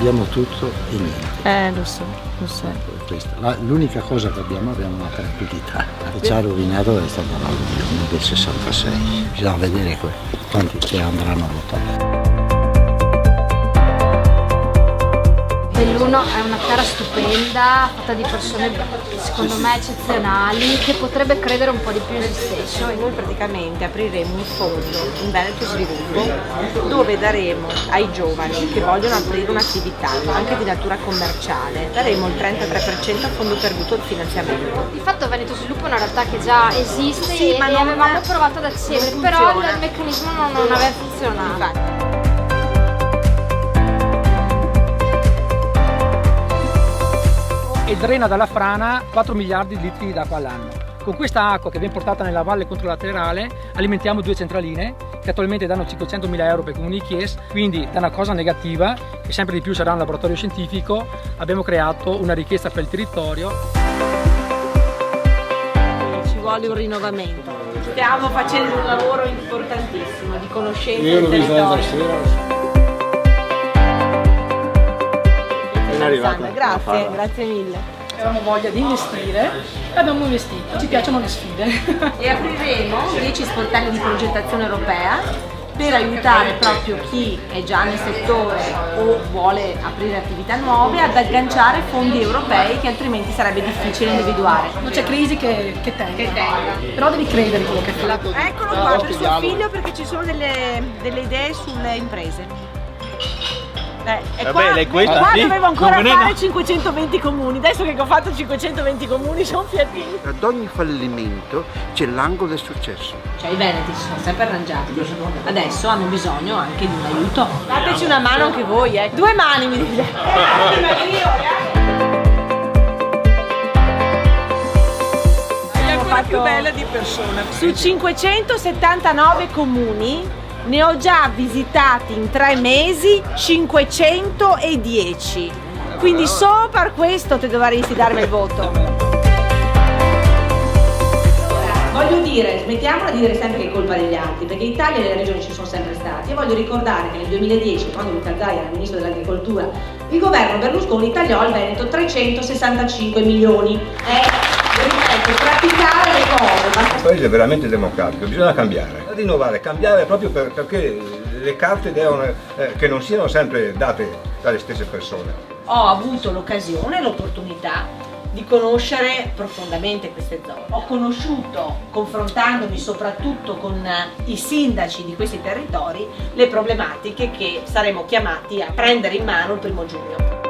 abbiamo tutto e niente. Lo so. L'unica cosa che abbiamo una tranquillità. Che ci ha rovinato è stata l'alluvione del 66. Bisogna vedere quanti che andranno a votare. Belluno è una terra stupenda, fatta di persone secondo me eccezionali, che potrebbe credere un po' di più in se stesso. Noi praticamente apriremo un fondo in Veneto Sviluppo dove daremo ai giovani che vogliono aprire un'attività anche di natura commerciale, daremo il 33% a fondo perduto di finanziamento. Di fatto Veneto Sviluppo è una realtà che già esiste, sì, ma non avevamo provato ad accedere, però il meccanismo non aveva funzionato. Infatti. E drena dalla frana 4 miliardi di litri d'acqua all'anno. Con questa acqua che viene portata nella valle controlaterale alimentiamo 2 centraline che attualmente danno 500.000 euro per i comuni di Chies, quindi da una cosa negativa, che sempre di più sarà un laboratorio scientifico, abbiamo creato una ricchezza per il territorio. Ci vuole un rinnovamento. Stiamo facendo un lavoro importantissimo di conoscenza del territorio. Grazie mille. Avevamo voglia di investire e abbiamo investito, ci piacciono le sfide. E apriremo 10 sportelli di progettazione europea per aiutare proprio chi è già nel settore o vuole aprire attività nuove ad agganciare fondi europei che altrimenti sarebbe difficile individuare. Non c'è crisi che tenga, però devi credere in quello che fai. Eccolo qua per suo figlio, perché ci sono delle idee sulle imprese. Qua dovevo ancora fare 520 comuni, adesso che ho fatto 520 comuni sono fiatini. Ad ogni fallimento c'è l'angolo del successo. Cioè i veneti si sono sempre arrangiati, adesso hanno bisogno anche di un aiuto. Dateci una mano anche voi, 2 mani mi dite. È ancora più bella di persona. Su 579 comuni ne ho già visitati in 3 mesi 510, quindi solo per questo te dovresti darmi il voto. Voglio dire, smettiamola di dire sempre che è colpa degli altri, perché in Italia le regioni ci sono sempre stati, e voglio ricordare che nel 2010, quando Luca Zaia era ministro dell'agricoltura, il governo Berlusconi tagliò al Veneto 365 milioni. Ripeto, praticare le cose. Il paese è veramente democratico, bisogna cambiare, rinnovare, cambiare proprio perché le carte devono, che non siano sempre date dalle stesse persone. Ho avuto l'occasione e l'opportunità di conoscere profondamente queste zone. Ho conosciuto, confrontandomi soprattutto con i sindaci di questi territori, le problematiche che saremo chiamati a prendere in mano il 1° giugno.